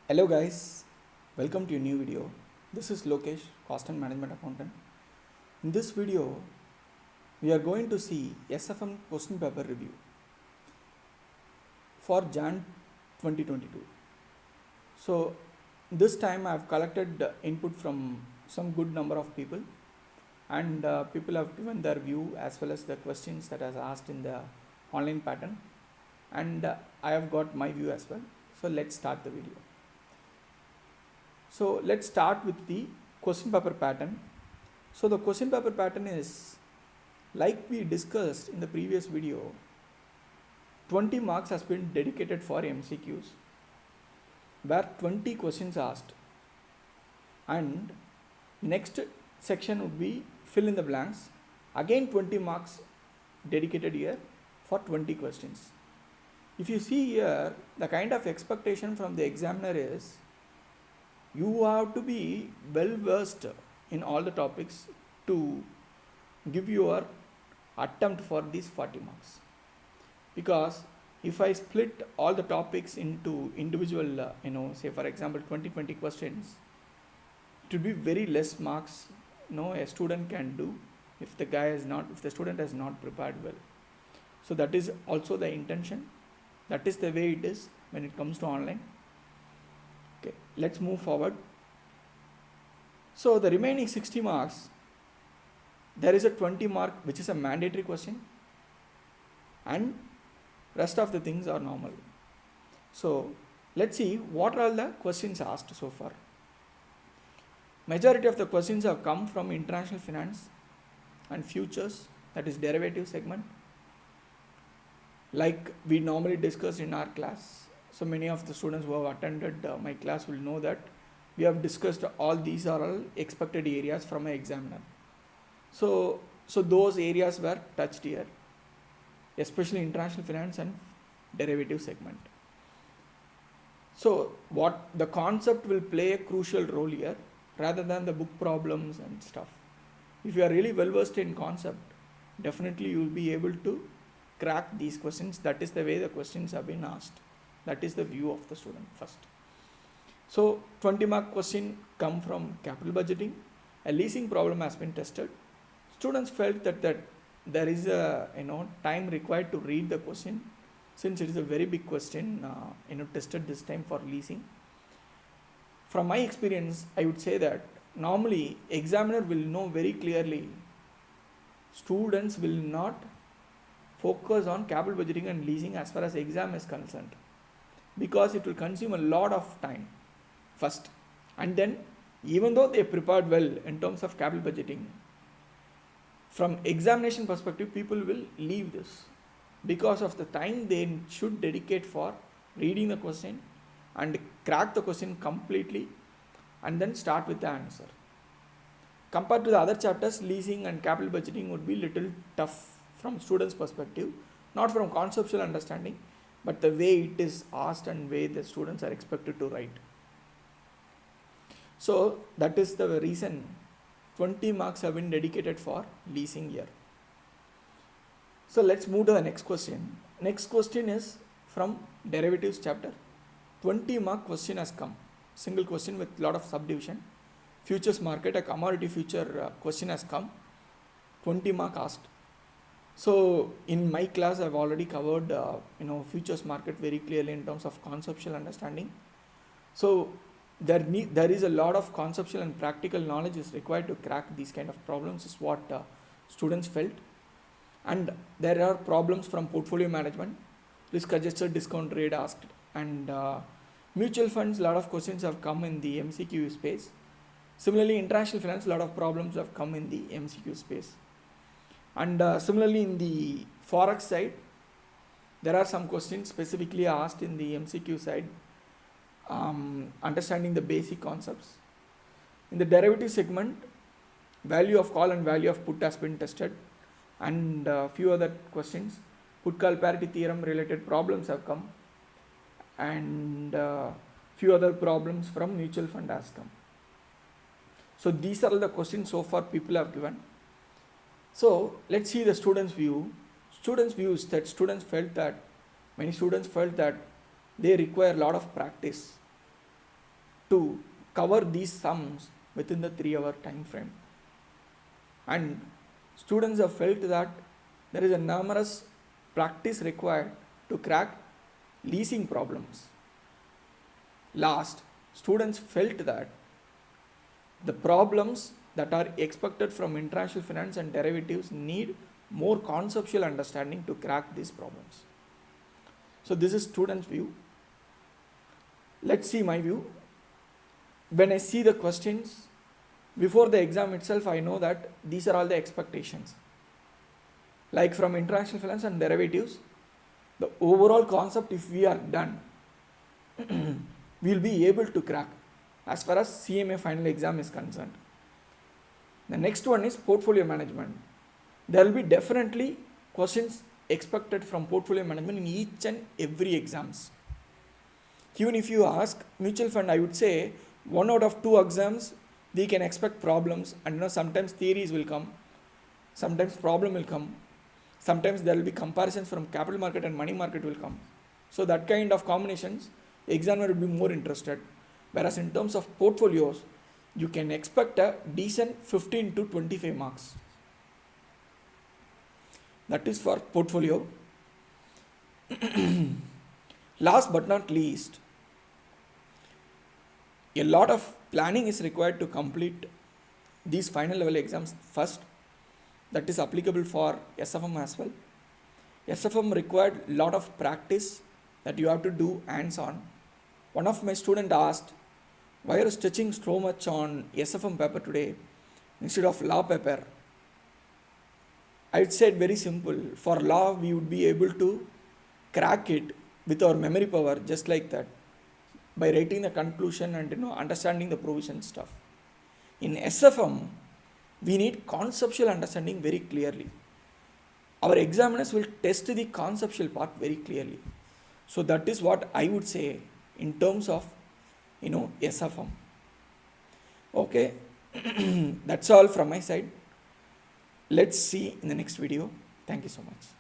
Hello guys, welcome to a new video. This is Lokesh, Cost and Management Accountant. In this video, we are going to see SFM question paper review for Jan 2022. So this time I have collected input from some good number of people, and people have given their view as well as the questions that I asked in the online pattern, and I have got my view as well. So let's start the video. So let's start with the question paper pattern. So the question paper pattern is, like we discussed in the previous video, 20 marks has been dedicated for MCQs, where 20 questions asked, and next section would be fill in the blanks, again 20 marks dedicated here for 20 questions. If you see here, the kind of expectation from the examiner is, you have to be well versed in all the topics to give your attempt for these 40 marks. Because if I split all the topics into individual, say for example 20 questions, it will be very less marks a student can do if the student has not prepared well. So that is also the intention. That is the way it is when it comes to online. Okay, let's move forward. So the remaining 60 marks, there is a 20 mark which is a mandatory question, and rest of the things are normal. So let's see what are all the questions asked so far. Majority of the questions have come from international finance and futures, that is derivative segment, like we normally discuss in our class. So many of the students who have attended my class will know that we have discussed all these are all expected areas from an examiner. So those areas were touched here, especially international finance and derivative segment. So what the concept will play a crucial role here rather than the book problems and stuff. If you are really well versed in concept, definitely you will be able to crack these questions. That is the way the questions have been asked. That is the view of the student first. So 20 mark question come from capital budgeting. A leasing problem has been tested. Students felt that there is a time required to read the question, since it is a very big question tested this time for leasing. From my experience, I would say that normally examiner will know very clearly students will not focus on capital budgeting and leasing as far as exam is concerned, because it will consume a lot of time first, and then even though they prepared well in terms of capital budgeting, from examination perspective people will leave this because of the time they should dedicate for reading the question and crack the question completely and then start with the answer. Compared to the other chapters, leasing and capital budgeting would be little tough from students perspective, not from conceptual understanding, but the way it is asked and way the students are expected to write. So that is the reason 20 marks have been dedicated for leasing here. So let's move to the next question. Next question is from derivatives chapter. 20 mark question has come, single question with lot of subdivision. Futures market, a commodity future question has come, 20 mark asked. So in my class I've already covered futures market very clearly in terms of conceptual understanding. So there is a lot of conceptual and practical knowledge is required to crack these kind of problems, is what students felt. And there are problems from portfolio management, risk adjusted discount rate asked, and mutual funds, a lot of questions have come in the MCQ space. Similarly, international finance, a lot of problems have come in the MCQ space. And similarly in the forex side, there are some questions specifically asked in the MCQ side, understanding the basic concepts. In the derivative segment, value of call and value of put has been tested, and a few other questions. Put call parity theorem related problems have come, and few other problems from mutual fund has come. So these are all the questions so far people have given. So let's see the students' view. Students' views that many students felt that they require a lot of practice to cover these sums within the 3-hour time frame. And students have felt that there is a numerous practice required to crack leasing problems. Last, students felt that the problems that are expected from international finance and derivatives need more conceptual understanding to crack these problems. So this is students' view. Let's see my view. When I see the questions before the exam itself, I know that these are all the expectations. Like from international finance and derivatives, the overall concept, if we are done, we will be able to crack as far as CMA final exam is concerned. The next one is portfolio management. There will be definitely questions expected from portfolio management in each and every exams. Even if you ask mutual fund, I would say 1 out of 2 exams we can expect problems, and sometimes theories will come, sometimes problem will come, sometimes there will be comparisons from capital market and money market will come. So that kind of combinations, examiner will be more interested. Whereas in terms of portfolios, you can expect a decent 15 to 25 marks. That is for portfolio. Last but not least, a lot of planning is required to complete these final level exams first. That is applicable for SFM as well. SFM required a lot of practice that you have to do hands-on. One of my students asked, why are you stitching so much on SFM paper today instead of law paper? I said very simple. For law, we would be able to crack it with our memory power just like that, by writing the conclusion and understanding the provision stuff. In SFM, we need conceptual understanding very clearly. Our examiners will test the conceptual part very clearly. So that is what I would say in terms of SFM. Okay, that's all from my side. Let's see in the next video. Thank you so much.